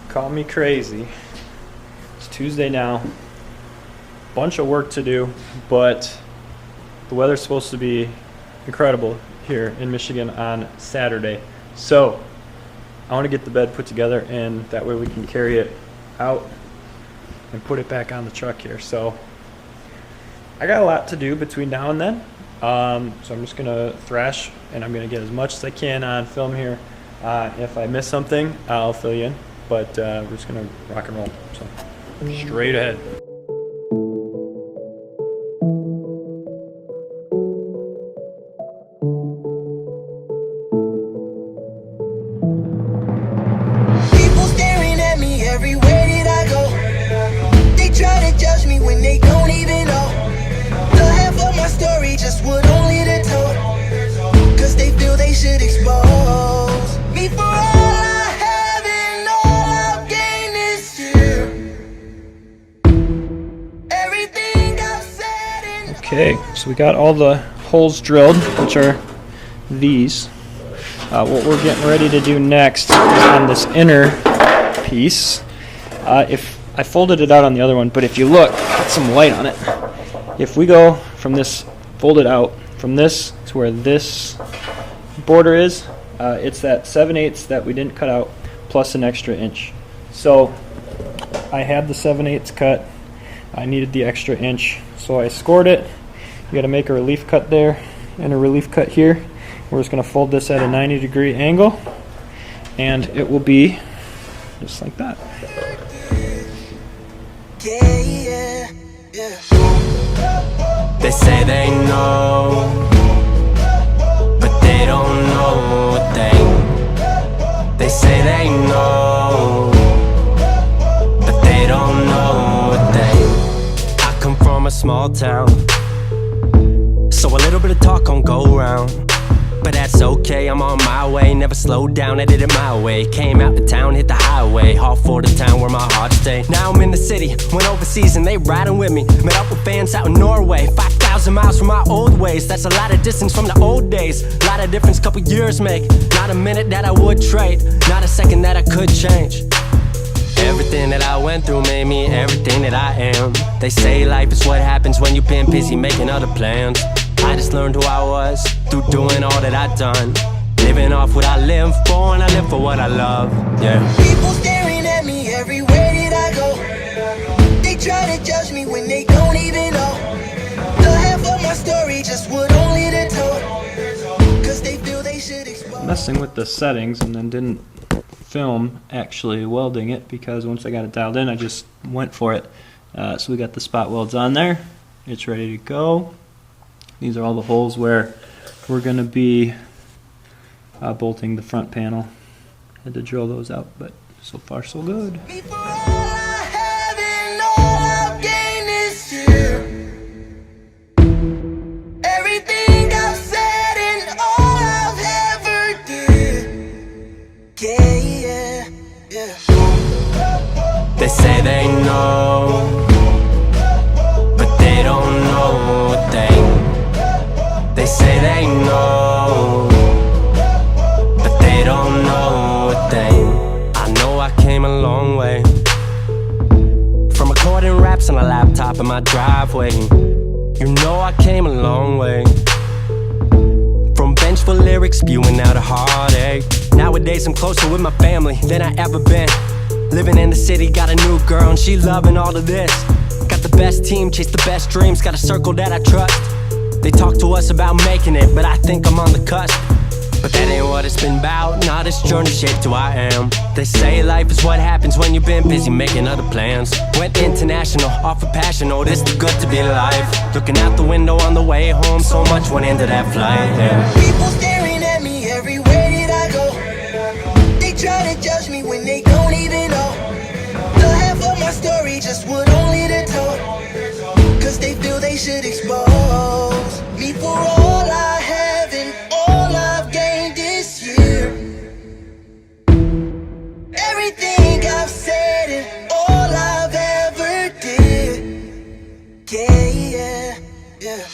Call me crazy. It's Tuesday now. Bunch of work to do, but the weather's supposed to be incredible here in Michigan on Saturday. So I want to get the bed put together, and that way we can carry it out and put it back on the truck here. So I got a lot to do between now and then. So I'm just gonna thrash, and I'm gonna get as much as I can on film here. If I miss something, I'll fill you in, but we're just gonna rock and roll. So straight ahead. People staring at me everywhere that I go. They try to judge me when they don't even know the half of my story, just what only they're told. Cause they feel they should expose me for all I have and all I've gained this year. Everything I've said and Okay, so we got all the holes drilled, which are these. What we're getting ready to do next is on this inner piece. If I folded it out on the other one, but if you look, get some light on it. If we go from this folded out, from this to where this border is, it's that 7/8 that we didn't cut out plus an extra inch. So I had the 7/8 cut. I needed the extra inch, so I scored it. You got to make a relief cut there and a relief cut here. We're just going to fold this at a 90-degree angle, and it will be just like that. they say they know, but they don't know a thing. They say they know, but they don't know a thing. I come from a small town, so a little bit of talk gon' go around. But that's okay, I'm on my way, never slowed down, I did it my way. Came out to town, hit the highway, all for the town where my heart stay. Now I'm in the city, went overseas and they riding with me. Met up with fans out in Norway, 5,000 miles from my old ways. That's a lot of distance from the old days, a lot of difference couple years make. Not a minute that I would trade, not a second that I could change. Everything that I went through made me everything that I am. They say life is what happens when you've been busy making other plans. I just learned who I was through doing all that I've done. Living off what I live for, and I live for what I love, yeah. People staring at me everywhere that I go. They try to judge me when they don't even know the half of my story, just what only they're told. Cause they feel they should expose. Messing with the settings and then didn't film actually welding it, because once I got it dialed in, I just went for it. So we got the spot welds on there. It's ready to go. These are all the holes where we're going to be bolting the front panel. Had to drill those out, but so far so good. For all I have and all I've gained this year. Everything I've said and all I've ever did. Yeah. They say they know, but they don't know a thing. They say they know, but they don't know a thing. I know I came a long way, from recording raps on a laptop in my driveway. You know I came a long way, from vengeful lyrics spewing out a heartache. Nowadays I'm closer with my family than I ever been. Living in the city, got a new girl and she loving all of this. Got the best team, chase the best dreams, got a circle that I trust. They talk to us about making it, but I think I'm on the cusp. But that ain't what it's been about, nah, this journey shaped who I am. They say life is what happens when you've been busy making other plans. Went international, off of passion, oh this is good to be alive. Looking out the window on the way home, so much went into that flight, yeah. People staring at me everywhere that I go. They try to judge me when they don't even know the half of my story, just what only they're told. Cause they feel they should expose me for all I have and all I've gained this year. Everything I've said and all I've ever did. Yeah. Yeah.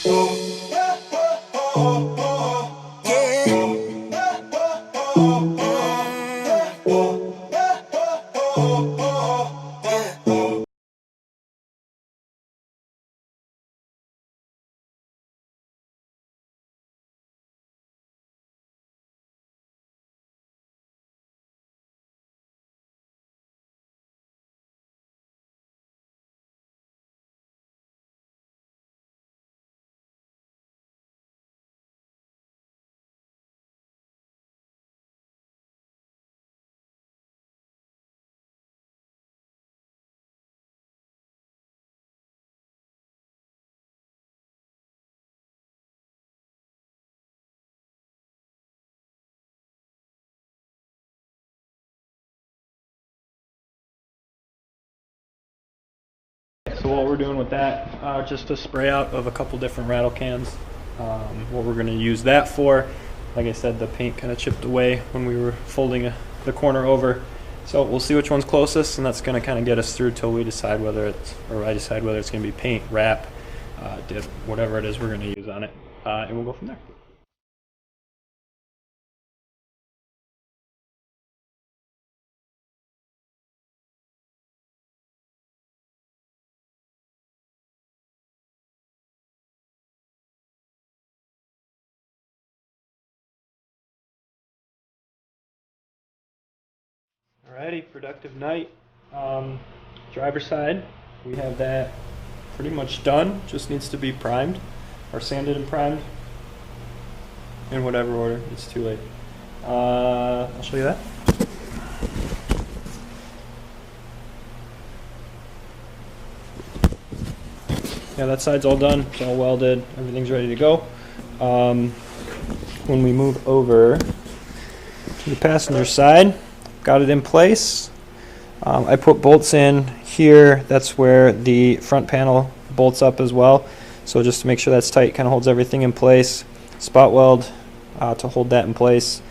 So what we're doing with that, just a spray out of a couple different rattle cans. What we're going to use that for, like I said, the paint kind of chipped away when we were folding the corner over. So we'll see which one's closest, and that's going to kind of get us through till we decide whether it's, or I decide whether it's going to be paint, wrap, dip, whatever it is we're going to use on it, and we'll go from there. Alrighty, productive night. Driver's side, we have that pretty much done. Just needs to be primed, or sanded and primed, in whatever order. It's too late. I'll show you that. Yeah, that side's all done. It's all welded. Everything's ready to go. When we move over to the passenger side, got it in place. I put bolts in here. That's where the front panel bolts up as well. So just to make sure that's tight, kind of holds everything in place. Spot weld to hold that in place.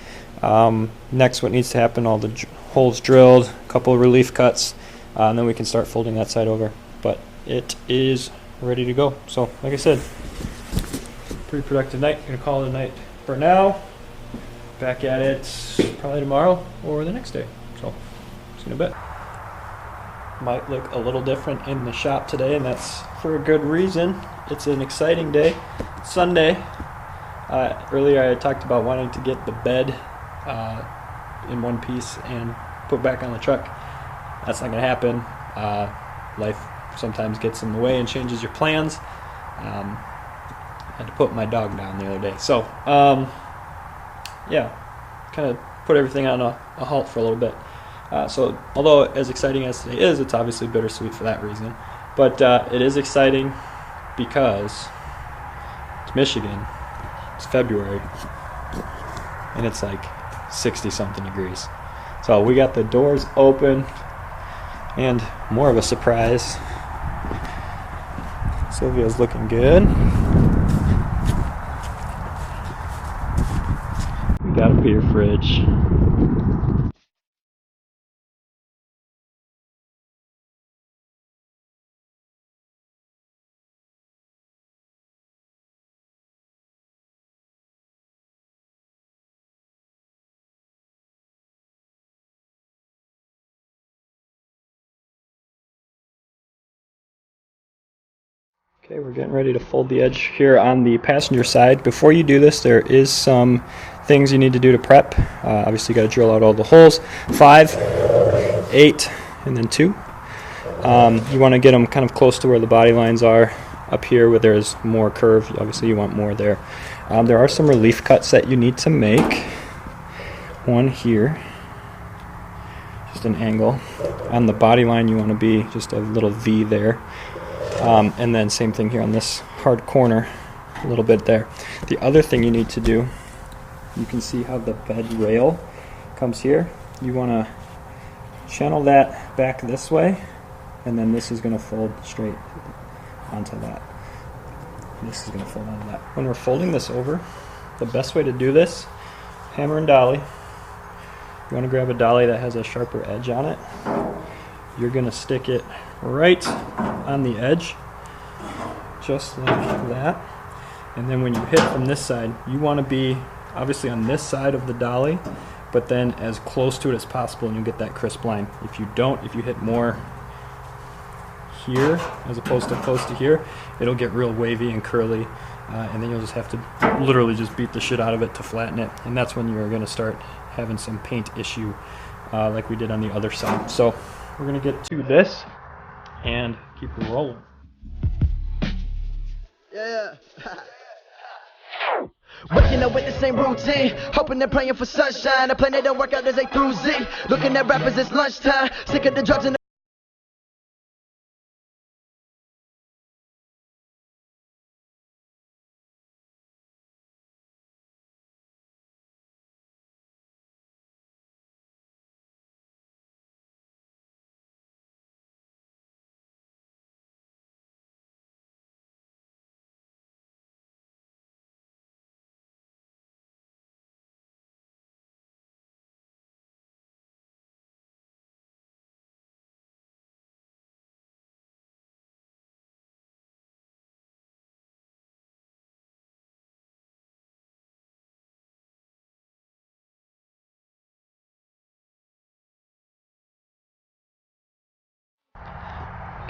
Next, what needs to happen, all the holes drilled, a couple of relief cuts, and then we can start folding that side over. But it is ready to go. So like I said, pretty productive night. Gonna call it a night for now. Back at it probably tomorrow or the next day. So see you in a bit. Might look a little different in the shop today, and that's for a good reason. It's an exciting day. Sunday. Earlier I talked about wanting to get the bed in one piece and put back on the truck. That's not gonna happen. Life sometimes gets in the way and changes your plans. Had to put my dog down the other day. So yeah, kind of put everything on a halt for a little bit. So although as exciting as today is, it's obviously bittersweet for that reason. But it is exciting because it's Michigan, it's February, and it's like 60-something degrees. So we got the doors open, and more of a surprise, Sylvia's looking good. We got a beer fridge. Okay, we're getting ready to fold the edge here on the passenger side. Before you do this, there is some things you need to do to prep. Obviously, you got to drill out all the holes. 5, 8, and then 2. You want to get them kind of close to where the body lines are. Up here where there's more curve, obviously you want more there. There are some relief cuts that you need to make. One here, just an angle. On the body line, you want to be just a little V there. And then same thing here on this hard corner, a little bit there. The other thing you need to do, you can see how the bed rail comes here. You want to channel that back this way, and then this is going to fold straight onto that. This is going to fold onto that. When we're folding this over, the best way to do this, hammer and dolly. You want to grab a dolly that has a sharper edge on it. You're going to stick it right on the edge, just like that. And then when you hit from this side, you want to be obviously on this side of the dolly, but then as close to it as possible, and you get that crisp line. If you don't, if you hit more here as opposed to close to here, it'll get real wavy and curly, and then you'll just have to literally just beat the shit out of it to flatten it. And that's when you're going to start having some paint issue like we did on the other side. So we're going to get to this and keep it rolling. Yeah. Waking up with the same routine, hoping and praying for sunshine. The plan that don't work out as A through Z. Looking at rappers, it's lunchtime. Sick of the drugs and the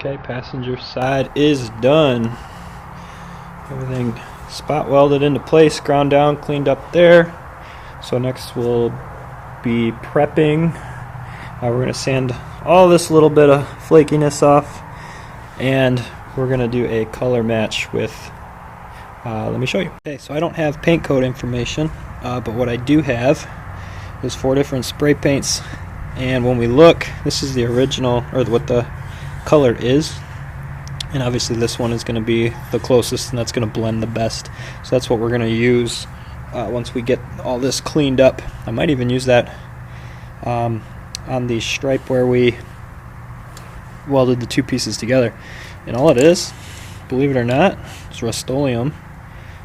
Okay, passenger side is done. Everything spot welded into place, ground down, cleaned up there. So next we'll be prepping. We're going to sand all this little bit of flakiness off, and we're going to do a color match with, let me show you. Okay, so I don't have paint code information, but what I do have is 4 different spray paints, and when we look, this is the original, or what the color is, and obviously this one is going to be the closest, and that's going to blend the best. So that's what we're going to use once we get all this cleaned up. I might even use that on the stripe where we welded the 2 pieces together. And all it is, believe it or not, is Rust-Oleum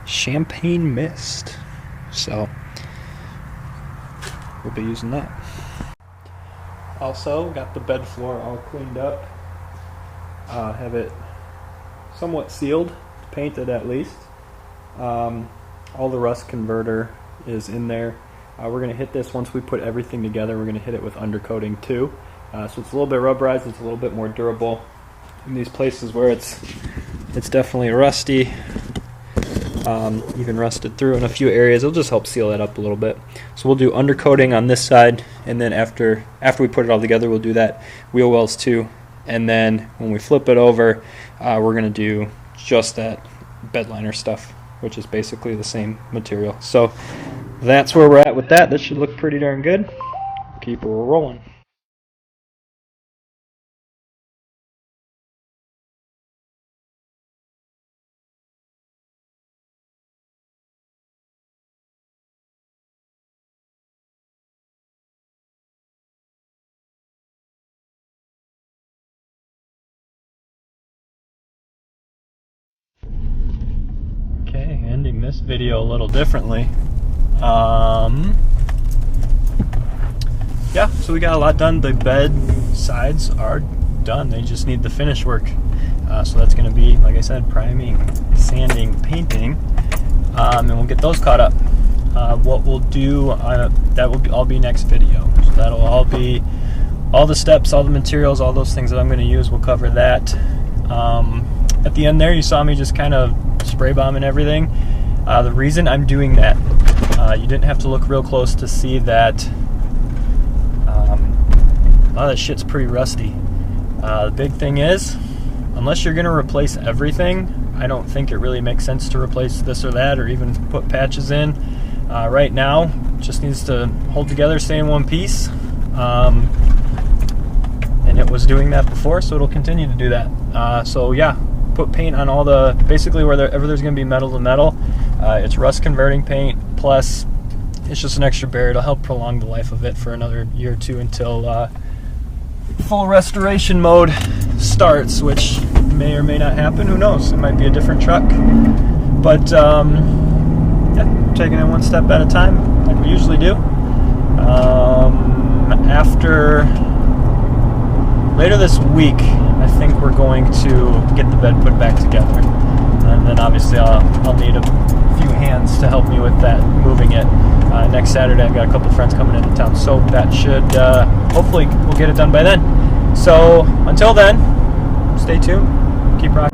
Champagne Mist. So we'll be using that. Also got the bed floor all cleaned up. Have it somewhat sealed, painted at least. All the rust converter is in there. We're going to hit this once we put everything together. We're going to hit it with undercoating too. So it's a little bit rubberized, it's a little bit more durable. In these places where it's definitely rusty, even rusted through in a few areas, it'll just help seal that up a little bit. So we'll do undercoating on this side, and then after we put it all together, we'll do that wheel wells too. And then when we flip it over, we're going to do just that bed liner stuff, which is basically the same material. So that's where we're at with that. This should look pretty darn good. Keep her rolling. Okay, ending this video a little differently. Yeah, so we got a lot done. The bed sides are done. They just need the finish work. So that's going to be, like I said, priming, sanding, painting, and we'll get those caught up. What we'll do, that will all be next video. So that'll all be all the steps, all the materials, all those things that I'm going to use. We'll cover that. At the end there, you saw me just kind of spray bombing everything. The reason I'm doing that, you didn't have to look real close to see that a lot of that shit's pretty rusty. The big thing is, unless you're going to replace everything, I don't think it really makes sense to replace this or that or even put patches in. Right now, it just needs to hold together, stay in one piece. And it was doing that before, so it'll continue to do that. So yeah, put paint on all the, basically wherever there's going to be metal to metal. It's rust converting paint, plus it's just an extra barrier to help prolong the life of it for another year or two until full restoration mode starts, which may or may not happen. Who knows? It might be a different truck. But yeah, taking it one step at a time, like we usually do. After later this week, I think we're going to get the bed put back together, and then obviously I'll need a few hands to help me with that, moving it. Next Saturday I've got a couple friends coming into town, so that should hopefully we'll get it done by then. So until then, stay tuned, keep rocking.